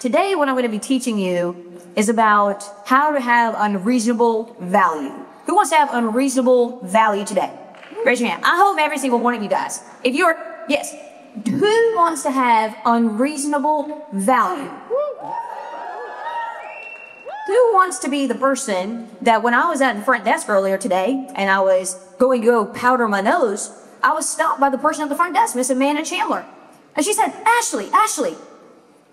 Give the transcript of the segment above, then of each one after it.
Today, what I'm going to be teaching you is about how to have unreasonable value. Who wants to have unreasonable value today? Raise your hand. I hope every single one of you guys. If you're, yes. Who wants to have unreasonable value? Who wants to be the person that when I was at the front desk earlier today and I was going to go powder my nose, I was stopped by the person at the front desk, Miss Amanda Chandler. And she said, Ashley.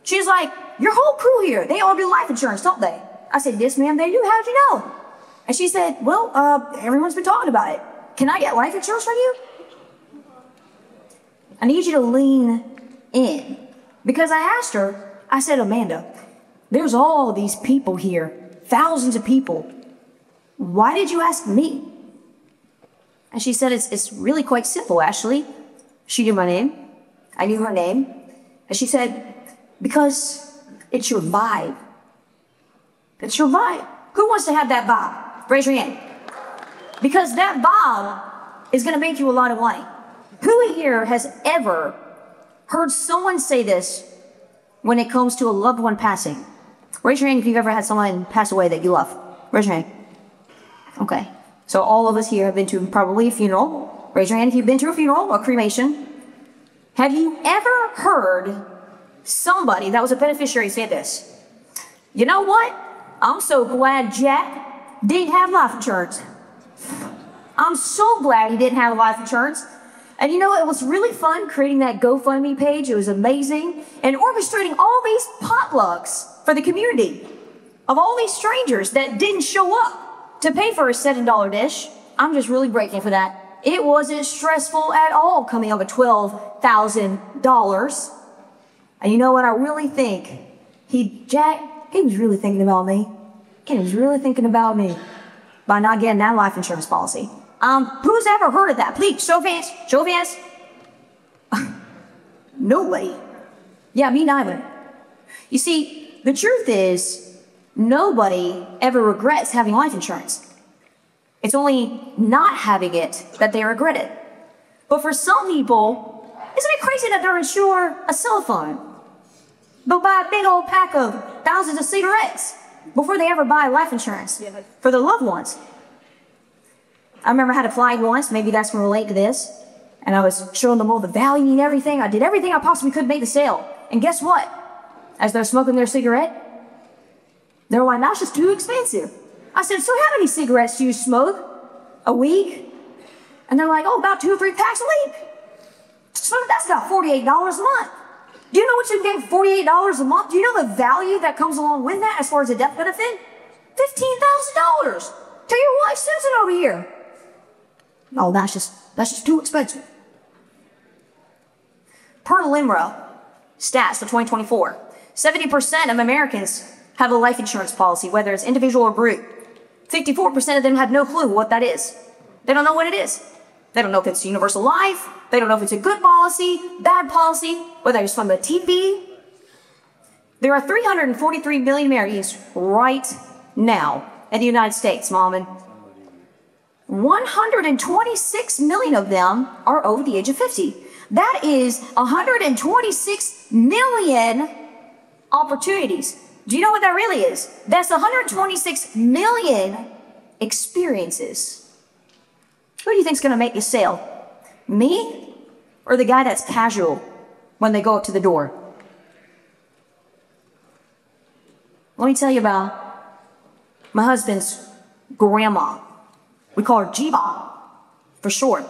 She's like, your whole crew here, they all do life insurance, don't they? I said, yes, ma'am, they do. How'd you know? And she said, well, everyone's been talking about it. Can I get life insurance from you? I need you to lean in. Because I asked her, I said, Amanda, there's all these people here, thousands of people. Why did you ask me? And she said, it's really quite simple, Ashley. She knew my name. I knew her name. And she said, because it's your vibe. It's your vibe. Who wants to have that vibe? Raise your hand. Because that vibe is going to make you a lot of money. Who here has ever heard someone say this when it comes to a loved one passing? Raise your hand if you've ever had someone pass away that you love. Raise your hand. Okay. So all of us here have been to probably a funeral. Raise your hand if you've been to a funeral, a cremation. Have you ever heard somebody that was a beneficiary say this? You know what? I'm so glad Jack didn't have life insurance. I'm so glad he didn't have life insurance. And you know, it was really fun creating that GoFundMe page. It was amazing. And orchestrating all these potlucks for the community of all these strangers that didn't show up to pay for a $7 dish. I'm just really grateful for that. It wasn't stressful at all coming up with $12,000. And you know what? I really think Jack, he was really thinking about me. He was really thinking about me by not getting that life insurance policy. Who's ever heard of that? Please, show of hands. Show of hands. Nobody. Yeah, me neither. You see, the truth is, nobody ever regrets having life insurance. It's only not having it that they regret it. But for some people, isn't it crazy that they'll insure a cell phone? They'll buy a big old pack of thousands of cigarettes before they ever buy life insurance for their loved ones. I remember I had a client once, maybe that's going to relate to this, and I was showing them all the value and everything. I did everything I possibly could to make the sale. And guess what? As they're smoking their cigarette, they're like, that's just too expensive. I said, so how many cigarettes do you smoke a week? And they're like, oh, about 2 or 3 packs a week. So that's about $48 a month. Do you know what you can get for $48 a month? Do you know the value that comes along with that as far as a death benefit? $15,000. Tell your wife Susan over here. No, that's just too expensive. Per LIMRA stats for 2024, 70% of Americans have a life insurance policy, whether it's individual or group. 54% of them have no clue what that is. They don't know what it is. They don't know if it's universal life. They don't know if it's a good policy, bad policy, whether it's from the TV. There are 343 million Americans right now in the United States, Mom, and 126 million of them are over the age of 50. That is 126 million opportunities. Do you know what that really is? That's 126 million experiences. Who do you think is going to make the sale? Me or the guy that's casual when they go up to the door? Let me tell you about my husband's grandma. We call her G-Ball for short.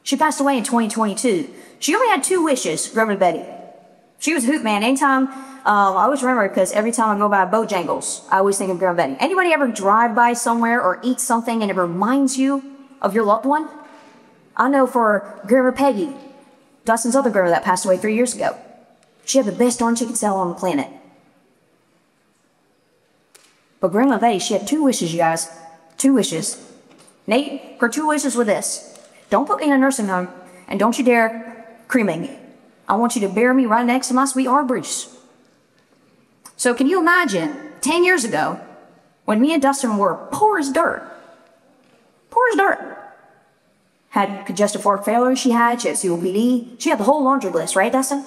She passed away in 2022. She only had 2 wishes, Grandma Betty. She was a hoot man. Anytime, I always remember because every time I go by Bojangles, I always think of Grandma Betty. Anybody ever drive by somewhere or eat something and it reminds you of your loved one? I know for Grandma Peggy, Dustin's other grandma that passed away 3 years ago, she had the best darn chicken salad on the planet. But Grandma Betty, she had 2 wishes, you guys. 2 wishes. Nate, her 2 wishes were this. Don't put me in a nursing home, and don't you dare cremate me. I want you to bury me right next to my sweetheart Bruce. So can you imagine, 10 years ago, when me and Dustin were poor as dirt, had congestive heart failure, she had COPD, she had the whole laundry list, right, Dustin?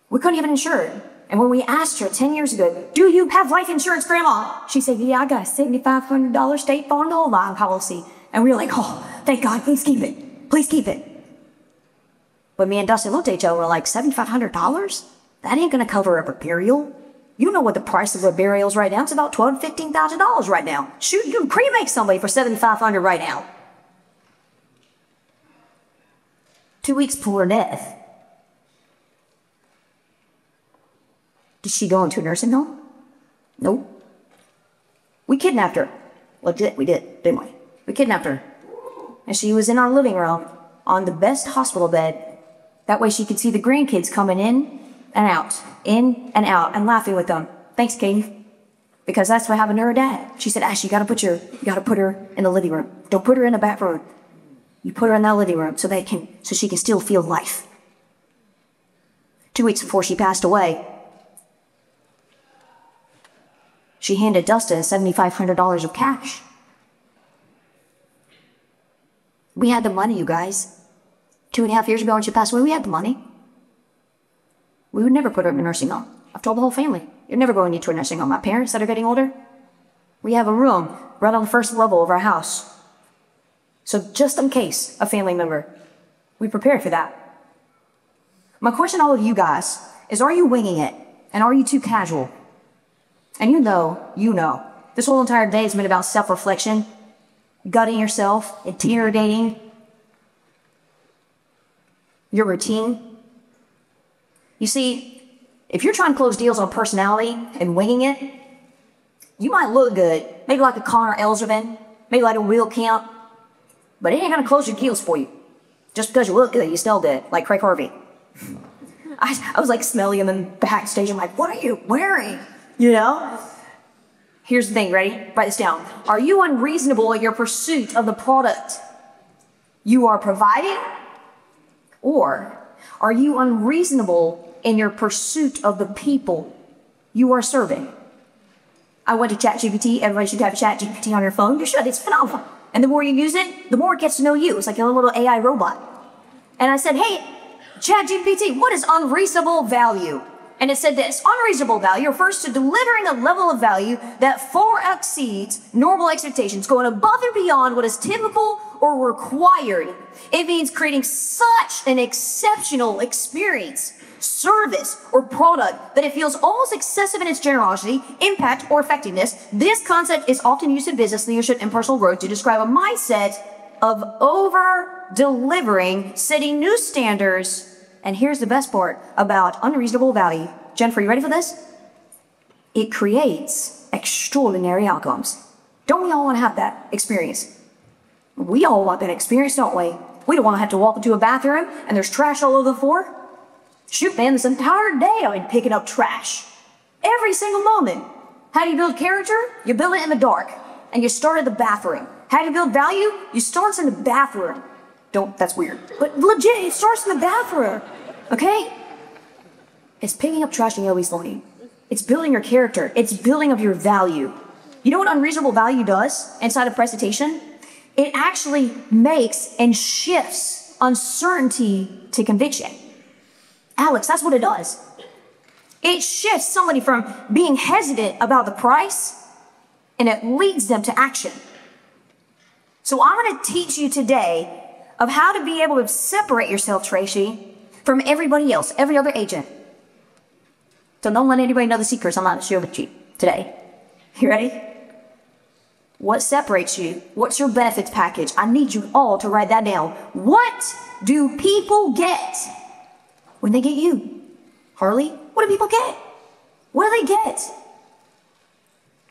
We couldn't even insure it. And when we asked her 10 years ago, do you have life insurance, Grandma? She said, yeah, I got a $7,500 State Farm whole life policy. And we were like, oh, thank God, please keep it. Please keep it. But me and Dustin looked at each other and were like, $7,500? That ain't gonna cover a burial. You know what the price of a burial is right now. It's about $12,000 to $15,000 right now. Shoot, you can cremate somebody for $7,500 right now. 2 weeks before death. Did she go into a nursing home? Nope. We kidnapped her. Legit, we did, didn't we? We kidnapped her. And she was in our living room on the best hospital bed. That way she could see the grandkids coming in and out, and laughing with them. Thanks, Katie. Because that's what happened to her dad. She said, Ash, you gotta put her in the living room. Don't put her in the back room. You put her in that living room so she can still feel life. 2 weeks before she passed away, she handed Dustin $7,500 of cash. We had the money, you guys. 2.5 years ago when she passed away, we had the money. We would never put her in a nursing home. I've told the whole family, you're never going into a nursing home. My parents that are getting older, we have a room right on the first level of our house. So just in case a family member, we prepared for that. My question to all of you guys is, are you winging it? And are you too casual? And you know, this whole entire day has been about self-reflection, gutting yourself, interrogating your routine. You see, if you're trying to close deals on personality and winging it, you might look good, maybe like a Connor Elzerman, maybe like a Will Kemp, but it ain't gonna close your deals for you. Just because you look good, you still good, like Craig Harvey. I was like smelling him in backstage. I'm like, what are you wearing? You know? Here's the thing, ready? Write this down. Are you unreasonable in your pursuit of the product you are providing? Or are you unreasonable in your pursuit of the people you are serving? I went to ChatGPT. Everybody should have ChatGPT on your phone. You should. It's phenomenal. And the more you use it, the more it gets to know you. It's like a little AI robot. And I said, hey, ChatGPT, what is unreasonable value? And it said this: unreasonable value refers to delivering a level of value that far exceeds normal expectations, going above and beyond what is typical or required. It means creating such an exceptional experience, service, or product that it feels almost excessive in its generosity, impact, or effectiveness. This concept is often used in business leadership and personal growth to describe a mindset of over-delivering, setting new standards. And here's the best part about unreasonable value. Jennifer, you ready for this? It creates extraordinary outcomes. Don't we all want to have that experience? We all want that experience, don't we? We don't want to have to walk into a bathroom and there's trash all over the floor. Shoot, man, this entire day I've been picking up trash. Every single moment. How do you build character? You build it in the dark. And you start at the bathroom. How do you build value? You start in the bathroom. That's weird. But legit, it starts in the bathroom. Okay? It's picking up trash and always learning. It's building your character. It's building up your value. You know what unreasonable value does inside of presentation? It actually makes and shifts uncertainty to conviction. Alex, that's what it does. It shifts somebody from being hesitant about the price, and it leads them to action. So I'm going to teach you today of how to be able to separate yourself, Tracy, from everybody else, every other agent. So don't let anybody know the secrets I'm going to share with you today. You ready? What separates you? What's your benefits package? I need you all to write that down. What do people get when they get you? Harley, what do people get? What do they get?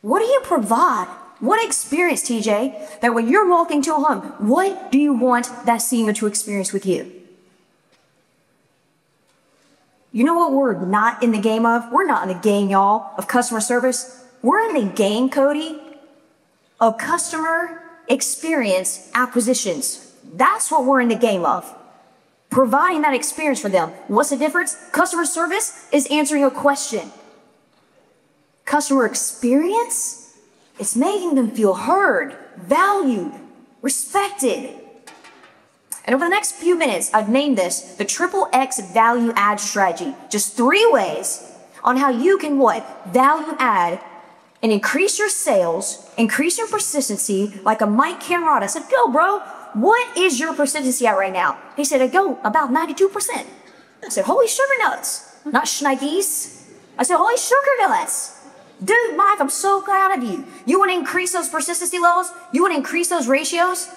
What do you provide? What experience, TJ, that when you're walking to a home, what do you want that SEMA to experience with you? You know what we're not in the game of? We're not in the game, y'all, of customer service. We're in the game, Cody, of customer experience acquisitions. That's what we're in the game of. Providing that experience for them. What's the difference? Customer service is answering a question. Customer experience? It's making them feel heard, valued, respected. And over the next few minutes, I've named this the Triple X Value Add Strategy. Just 3 ways on how you can what? Value add and increase your sales, increase your persistency like a Mike Camerata. I said, go, bro. What is your persistency at right now? He said, I go about 92%. I said, holy sugar nuts, not shnikes. I said, holy sugar nuts. Dude, Mike, I'm so proud of you. You want to increase those persistency levels? You want to increase those ratios?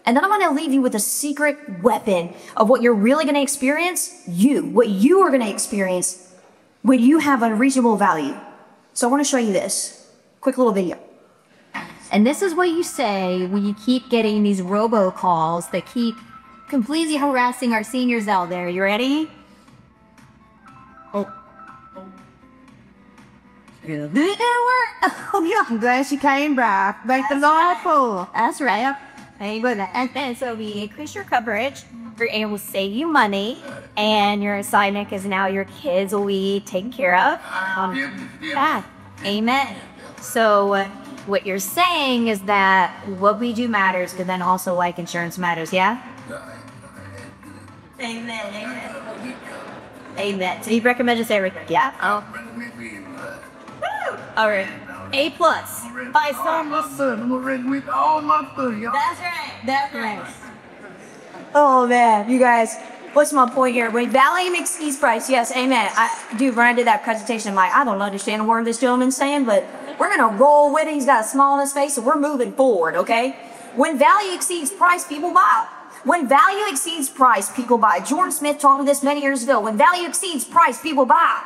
And then I'm going to leave you with a secret weapon of what you're really going to experience. What you are going to experience when you have unreasonable value. So I want to show you this quick little video. And this is what you say when you keep getting these robocalls that keep completely harassing our seniors out there. You ready? Oh. Did it work? Oh, yeah. I'm glad she came back. Thank the Lord for. That's right. And then so we increase your coverage. We're able to save you money, and your assignment is now your kids will be taken care of. Amen. So what you're saying is that what we do matters, but then also life insurance matters, yeah? Amen. Amen. So you recommend us everything? Yeah. Oh. All right. A+. By some. With all my food, y'all. That's right. That's right. Oh man, you guys, what's my point here? When value exceeds price, yes, amen. Dude, when I did that presentation, I'm like, I don't understand a word this gentleman's saying, but we're gonna roll with it. He's got a smile on his face, so we're moving forward, okay? When value exceeds price, people buy. When value exceeds price, people buy. Jordan Smith taught me this many years ago. When value exceeds price, people buy.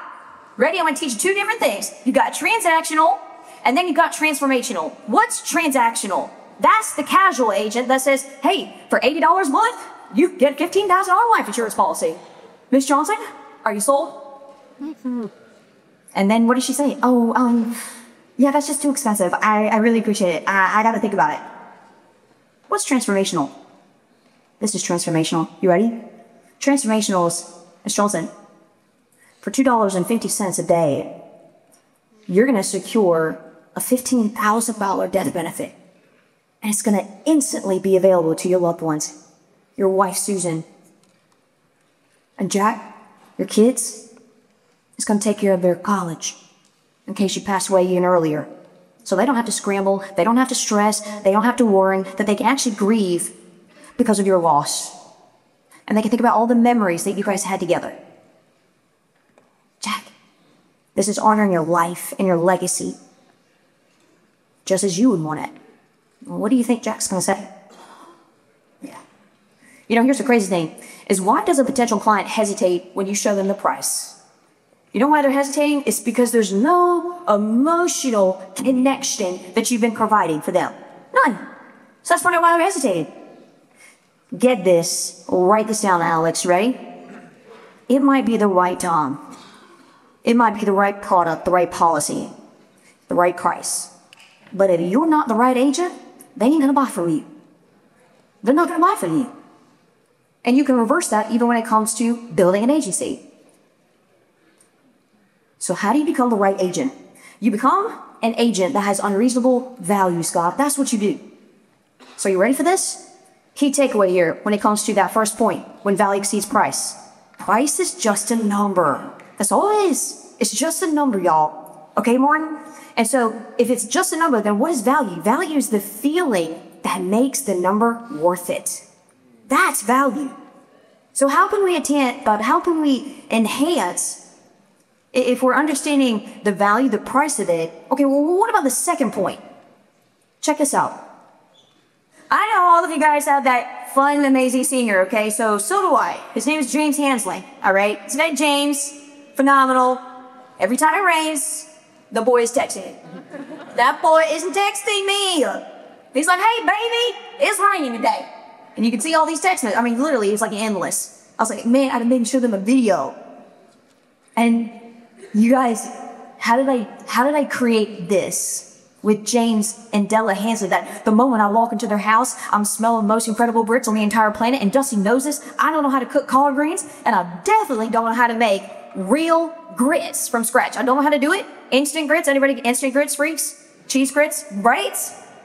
Ready? I'm gonna teach you two different things. You got transactional, and then you got transformational. What's transactional? That's the casual agent that says, hey, for $80 a month, you get $15,000 life insurance policy. Miss Johnson, are you sold? And then what did she say? Oh, yeah, that's just too expensive. I really appreciate it. I gotta think about it. What's transformational? This is transformational. You ready? Transformational is, Miss Johnson, for $2.50 a day, you're gonna secure a $15,000 death benefit. And it's gonna instantly be available to your loved ones. Your wife, Susan. And Jack, your kids, is gonna take care of their college in case you pass away even earlier. So they don't have to scramble, they don't have to stress, they don't have to worry, that they can actually grieve because of your loss. And they can think about all the memories that you guys had together. Jack, this is honoring your life and your legacy, just as you would want it. What do you think Jack's gonna say? Yeah. You know, here's the crazy thing, is why does a potential client hesitate when you show them the price? You know why they're hesitating? It's because there's no emotional connection that you've been providing for them. None. So that's probably why they're hesitating. Get this, write this down, Alex, ready? It might be the right time. It might be the right product, the right policy, the right price. But if you're not the right agent, they ain't gonna buy from you. They're not gonna buy from you. And you can reverse that even when it comes to building an agency. So how do you become the right agent? You become an agent that has unreasonable value, Scott. That's what you do. So you ready for this? Key takeaway here when it comes to that first point, when value exceeds price. Price is just a number. That's all it is. It's just a number, y'all. Okay, Martin? And so if it's just a number, then what is value? Value is the feeling that makes the number worth it. That's value. So how can we enhance if we're understanding the value, the price of it? Okay, well, what about the second point? Check this out. I know all of you guys have that fun, amazing senior, okay? So do I. His name is James Hansley, all right? Isn't that James? Phenomenal. Every time it rains, the boy is texting. That boy isn't texting me. He's like, hey, baby, it's raining today. And you can see all these text messages. I mean, literally, it's like endless. I was like, man, I'd maybe show them a video. And you guys, how did I create this with James and Della Hansley? That the moment I walk into their house, I'm smelling the most incredible Brits on the entire planet. And Dusty knows this. I don't know how to cook collard greens, and I definitely don't know how to make real grits from scratch. I don't know how to do it. Instant grits. Anybody instant grits freaks? Cheese grits? Right?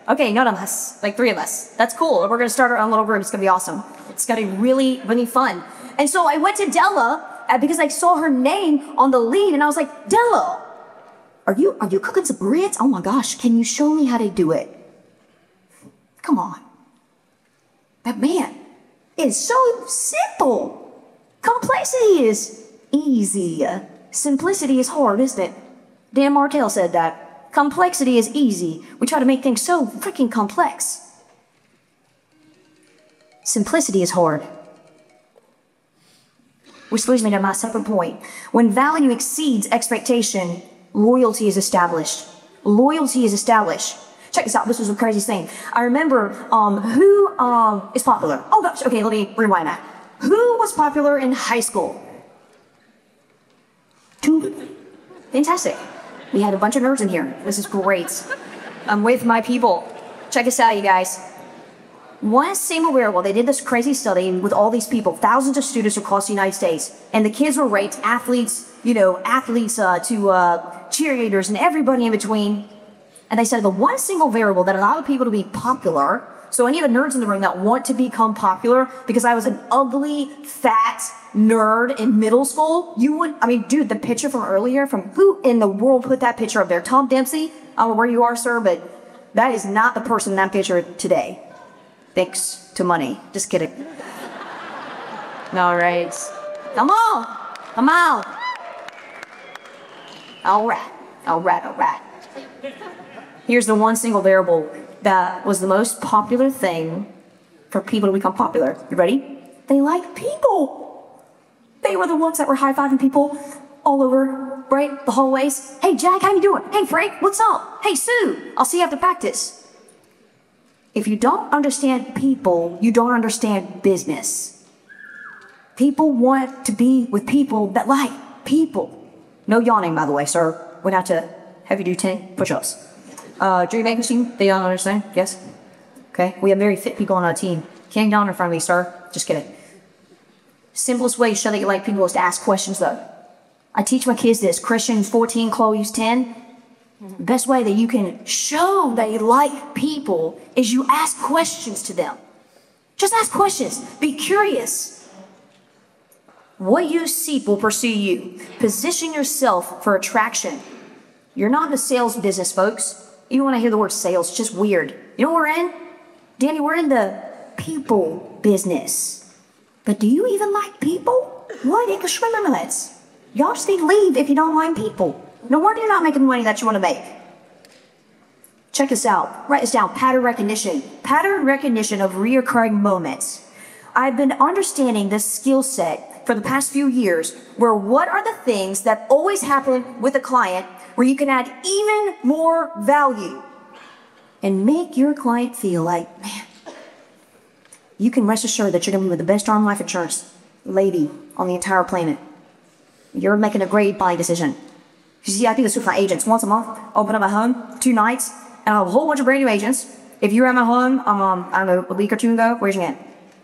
Okay, none of us. Like 3 of us. That's cool. We're gonna start our own little group. It's gonna be awesome. It's gonna be really, really fun. And so I went to Della because I saw her name on the lead and I was like, Della, are you cooking some grits? Oh my gosh, can you show me how to do it? Come on. But man, it's so simple. Complexity is easy. Simplicity is hard, isn't it? Dan Martell said that. Complexity is easy. We try to make things so freaking complex. Simplicity is hard. Which leads me to my second point. When value exceeds expectation, loyalty is established. Loyalty is established. Check this out. This was the craziest thing. I remember who is popular. Oh gosh. Okay, let me rewind that. Who was popular in high school? Fantastic. We had a bunch of nerds in here. This is great. I'm with my people. Check this out, you guys. One single variable, they did this crazy study with all these people, thousands of students across the United States, and the kids were ranked athletes, athletes to cheerleaders and everybody in between. And they said the one single variable that allowed people to be popular, so any of the nerds in the room that want to become popular, because I was an ugly, fat nerd in middle school, dude, the picture from earlier, from who in the world put that picture up there? Tom Dempsey? I don't know where you are, sir, but that is not the person in that picture today. Thanks to money. Just kidding. All right. Come on. Come on. All right. All right. All right. Here's the one single variable that was the most popular thing for people to become popular. You ready? They like people. They were the ones that were high-fiving people all over, right? The hallways. Hey, Jack, how you doing? Hey, Frank, what's up? Hey, Sue, I'll see you after practice. If you don't understand people, you don't understand business. People want to be with people that like people. No yawning, by the way, sir. Went out to have you do 10 push-ups. Dream making team, they don't understand? Yes? Okay, we have very fit people on our team. Can't yawn in front of me, sir. Just kidding. Simplest way to show that you like people is to ask questions, though. I teach my kids this. Christian's 14, Chloe's 10. The best way that you can show that you like people is you ask questions to them. Just ask questions. Be curious. What you seek will pursue you. Position yourself for attraction. You're not in the sales business, folks. Even when I hear the word sales, it's just weird. You know what we're in? Danny, we're in the people business. But do you even like people? What? Nuts. Y'all just need to leave if you don't like people. No wonder you're not making the money that you want to make. Check this out. Write this down. Pattern recognition. Pattern recognition of reoccurring moments. I've been understanding this skill set for the past few years, where what are the things that always happen with a client where you can add even more value and make your client feel like, man, you can rest assured that you're going to be with the best arm life insurance lady on the entire planet. You're making a great buying decision. You see, I do this with my agents once a month. Open up my home 2 nights, and I have a whole bunch of brand new agents. If you're at my home, I don't know, a week or 2 ago, raise your hand.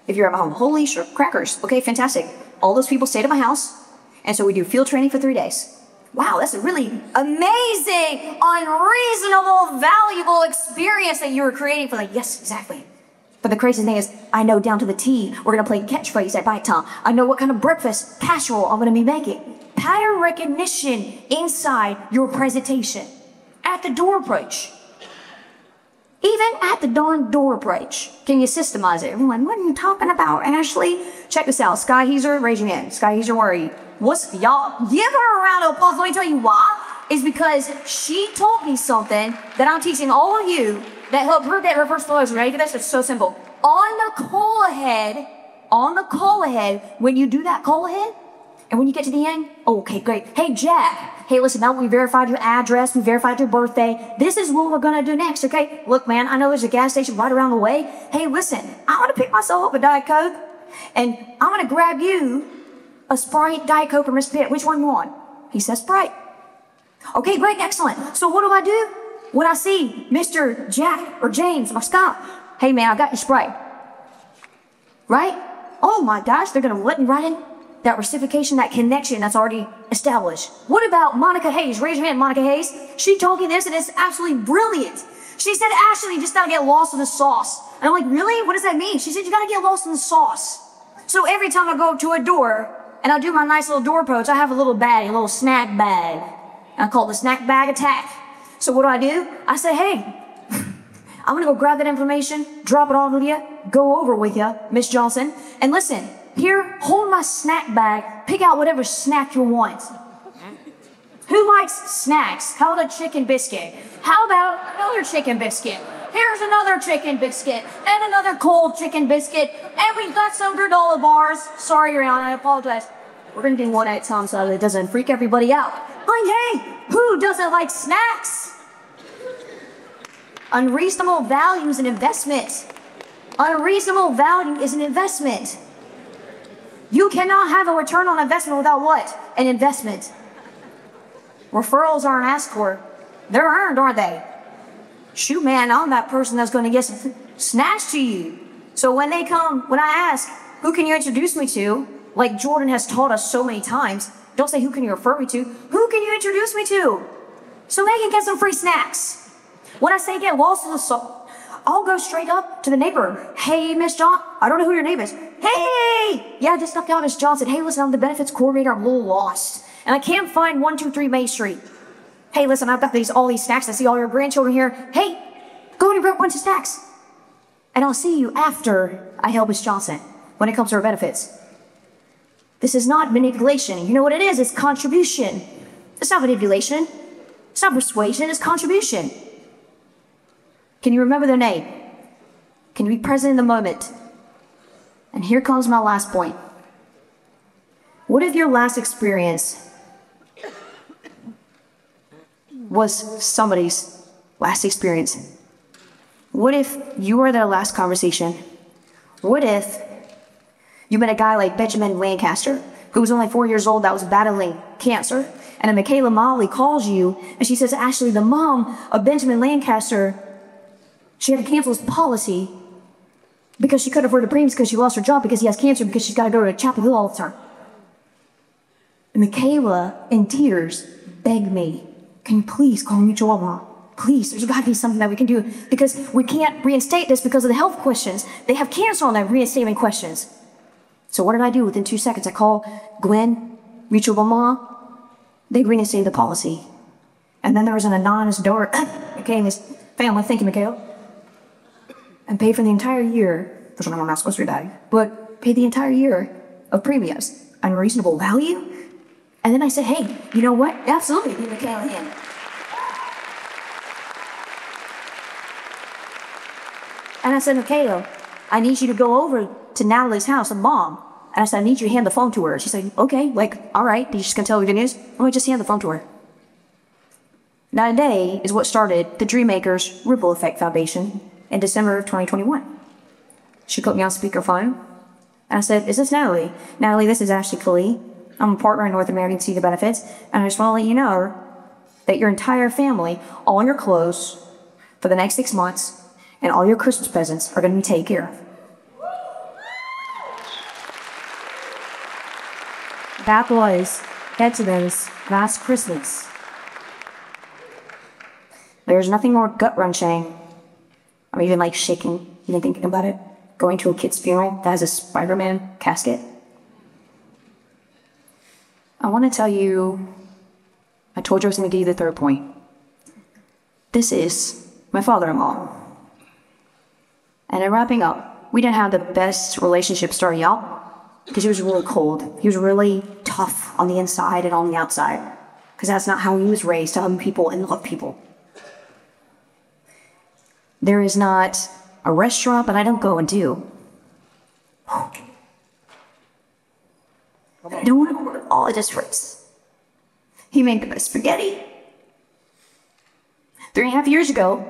If you're at my home, holy crackers. Okay, fantastic. All those people stayed at my house, and so we do field training for 3 days. Wow, that's a really amazing, unreasonable, valuable experience that you were creating for like, yes, exactly. But the crazy thing is, I know down to the T, we're gonna play catchphrase at bite time. I know what kind of breakfast casserole I'm gonna be making. Pattern recognition inside your presentation. At the door approach. Even at the darn door approach. Can you systemize it? Everyone, what are you talking about, Ashley? Check this out. Sky Heezer, raise your hand. Sky Heezer, where are you? Y'all, give her a round of applause. Let me tell you why. It's because she told me something that I'm teaching all of you that helped her get her first close. Ready for this? It's so simple. On the call ahead, when you do that call ahead, and when you get to the end, okay, great. Hey, Jack. Hey, listen, now we verified your address, we verified your birthday. This is what we're gonna do next, okay? Look, man, I know there's a gas station right around the way. Hey, listen, I wanna pick myself up a Diet Coke, and I'm gonna grab you a Sprite, Diet Coke, or Miss Pitt. Which one you want? He says Sprite. Okay, great, excellent. So what do? When I see Mr. Jack or James or Scott, hey, man, I got your Sprite. Right? Oh my gosh, they're gonna let me right in. That reciprocation, that connection that's already established. What about Monica Hayes? Raise your hand, Monica Hayes. She told me this and it's absolutely brilliant. She said, Ashley, you just gotta get lost in the sauce. And I'm like, really? What does that mean? She said, you gotta get lost in the sauce. So every time I go up to a door, and I do my nice little door approach. I have a little bag, a little snack bag. And I call it the snack bag attack. So what do? I say, hey, I'm gonna go grab that information, drop it off with you, go over with you, Miss Johnson, and listen, here, hold my snack bag, pick out whatever snack you want. Who likes snacks? How about a chicken biscuit? How about another chicken biscuit? Here's another chicken biscuit, and another cold chicken biscuit, and we've got some granola bars. Sorry, Your Honor, I apologize. We're gonna do one at a time so that it doesn't freak everybody out. Like, hey, who doesn't like snacks? Unreasonable value is an investment. Unreasonable value is an investment. You cannot have a return on investment without what? An investment. Referrals aren't asked for. They're earned, aren't they? Shoot, man, I'm that person that's going to get some snacks to you. So when they come, when I ask, who can you introduce me to? Like Jordan has taught us so many times, don't say who can you refer me to. Who can you introduce me to? So they can get some free snacks. When I say get lost in the sauce, I'll go straight up to the neighbor. Hey, Miss John, I don't know who your name is. Hey! Yeah, I just stepped out, Miss Johnson. Hey, listen, I'm the benefits coordinator. I'm a little lost. And I can't find 123 Main Street. Hey, listen, I've got all these snacks. I see all your grandchildren here. Hey, go and grab a bunch of snacks. And I'll see you after I help Miss Johnson when it comes to her benefits. This is not manipulation. You know what it is? It's contribution. It's not manipulation. It's not persuasion. It's contribution. Can you remember their name? Can you be present in the moment? And here comes my last point. What if your last experience was somebody's last experience? What if you were their last conversation? What if you met a guy like Benjamin Lancaster, who was only 4 years old, that was battling cancer, and then Michaela Molly calls you, and she says, Ashley, the mom of Benjamin Lancaster, she had to cancel his policy because she couldn't afford the premiums because she lost her job because he has cancer because she's got to go to Chapel Hill all the time. And Michaela, in tears, begged me, can you please call Mutual Law? Please, there's got to be something that we can do because we can't reinstate this because of the health questions. They have cancer on their reinstatement questions. So what did I do? Within 2 seconds, I call Gwen, Mutual Law. They reinstated the policy. And then there was an anonymous donor that came, his family, thank you, Michaela, and paid for the entire year, which I'm not supposed to do that, but paid the entire year of premiums. Unreasonable value? And then I said, hey, you know what? Absolutely, give Michaela a hand. And I said, Michaela, I need you to go over to Natalie's house, the mom. And I said, I need you to hand the phone to her. She said, okay, like, all right, you just gonna tell her the news? Let me just hand the phone to her. Now today is what started the Dreammakers Ripple Effect Foundation in December of 2021. She put me on speakerphone, and I said, is this Natalie? Natalie, this is Ashley Colie. I'm a partner in North American Senior Benefits, and I just want to let you know that your entire family, all your clothes, for the next 6 months, and all your Christmas presents are going to be taken care of. That was Ed's last Christmas. There's nothing more gut-wrenching, or even like shaking, even thinking about it, going to a kid's funeral that has a Spider-Man casket. I want to tell you, I told you I was going to give you the third point. This is my father-in-law. And in wrapping up, we didn't have the best relationship starting out because he was really cold. He was really tough on the inside and on the outside because that's not how he was raised, to love people and love people. There is not a restaurant that I don't go and do. I don't want to order all of his fruits. He made the best spaghetti. 3.5 years ago,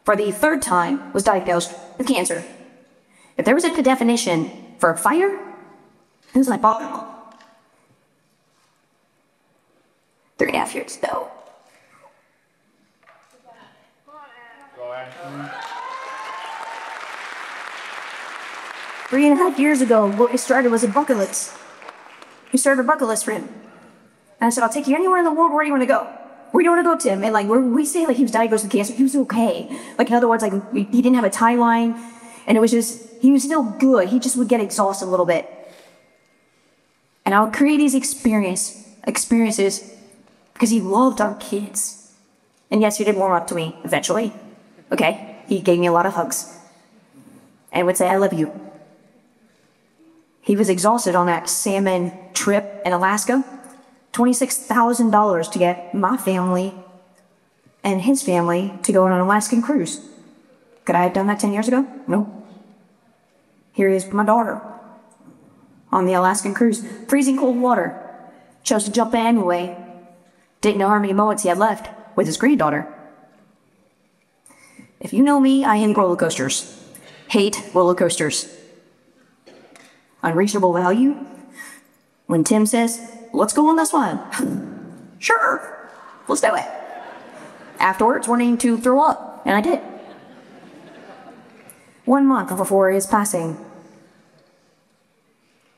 for the third time, was diagnosed with cancer. If there was a definition for a fire, it was my father-in-law. 3.5 years ago. Go ahead. 3.5 years ago, what we started was a bucket list. We started a bucket list for him. And I said, I'll take you anywhere in the world. Where do you want to go? Where do you want to go, Tim? And like, where we say like he was diagnosed with cancer, he was okay. Like, in other words, like he didn't have a timeline, and it was just, he was still good. He just would get exhausted a little bit. And I would create these experiences because he loved our kids. And yes, he did warm up to me eventually. Okay? He gave me a lot of hugs. And would say, I love you. He was exhausted on that salmon trip in Alaska. $26,000 to get my family and his family to go on an Alaskan cruise. Could I have done that 10 years ago? No. Here is my daughter on the Alaskan cruise. Freezing cold water. Chose to jump in anyway. Didn't know how many moments he had left with his granddaughter. If you know me, I hate roller coasters. Hate roller coasters. Unreasonable value? When Tim says, let's go on this one. Sure, let's do it. Afterwards, wanting to throw up, and I did. 1 month before his passing,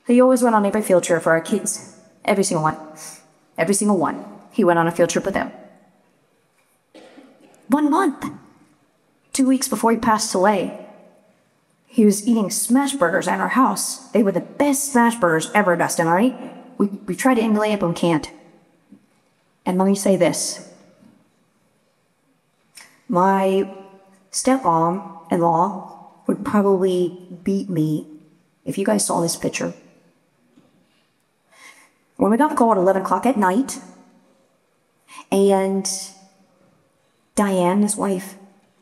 he always went on every field trip for our kids. Every single one. Every single one. He went on a field trip with them. 1 month. 2 weeks before he passed away, he was eating smash burgers at our house. They were the best smash burgers ever, Dustin, all right? We tried to emulate it, but we can't. And let me say this. My stepmom-in-law would probably beat me if you guys saw this picture. When we got the call at 11 o'clock at night, and Diane, his wife,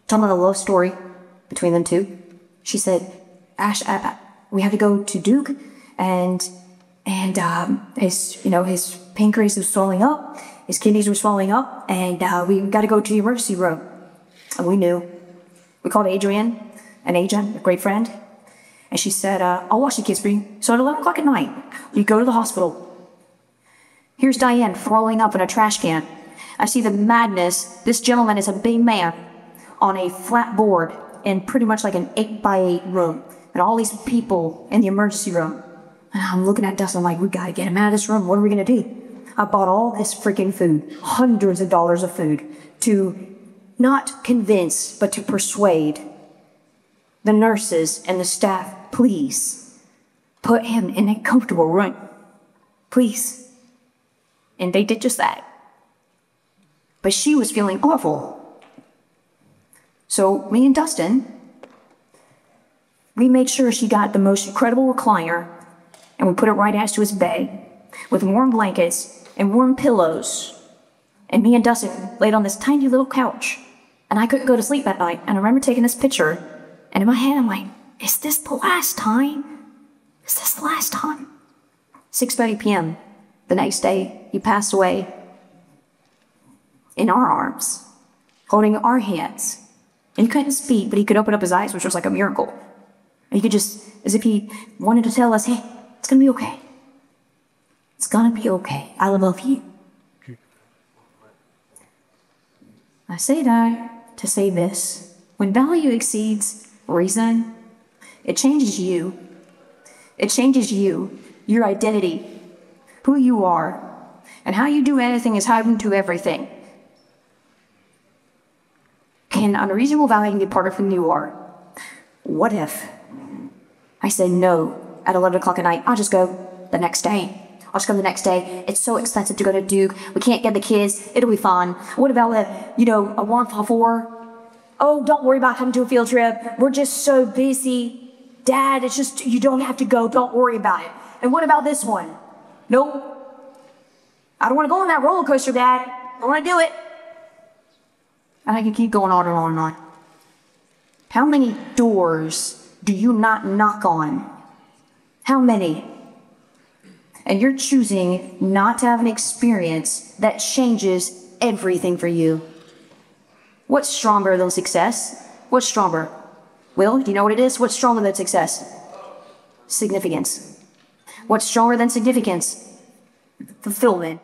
told me a love story between them two. She said, Ash, we had to go to Duke, and his pancreas was swelling up, his kidneys were swelling up, and we got to go to the emergency room. And we knew. We called Adrian, a great friend, and she said, I'll watch the kids for you. So at 11 o'clock at night, we go to the hospital. Here's Diane throwing up in a trash can. I see the madness. This gentleman is a big man on a flat board in pretty much like an 8x8 room. And all these people in the emergency room. And I'm looking at Dustin, I'm like, we gotta get him out of this room. What are we gonna do? I bought all this freaking food, hundreds of dollars of food, to not convince, but to persuade the nurses and the staff, please, put him in a comfortable room. Please. And they did just that. But she was feeling awful. So me and Dustin, we made sure she got the most incredible recliner, and we put it right next to his bed with warm blankets and warm pillows. And me and Dustin laid on this tiny little couch, and I couldn't go to sleep that night. And I remember taking this picture, and in my head I'm like, is this the last time? Is this the last time? 6:30 p.m. the next day, he passed away in our arms, holding our hands. And he couldn't speak, but he could open up his eyes, which was like a miracle. And he could just, as if he wanted to tell us, hey, it's gonna be okay. It's gonna be okay. I love you. I say that to say this. When value exceeds reason, it changes you. It changes you, your identity, who you are, and how you do anything is how you do everything. Can unreasonable value be part of who you are? What if I said no at 11 o'clock at night? I'll just go the next day. I'll just go the next day. It's so expensive to go to Duke. We can't get the kids. It'll be fun. What about a 1 for 4? Oh, don't worry about coming to a field trip. We're just so busy. Dad, it's just, you don't have to go. Don't worry about it. And what about this one? Nope. I don't want to go on that roller coaster, Dad. I don't want to do it. And I can keep going on and on and on. How many doors do you not knock on? How many? And you're choosing not to have an experience that changes everything for you. What's stronger than success? What's stronger? Will, do you know what it is? What's stronger than success? Significance. What's stronger than significance? Fulfillment.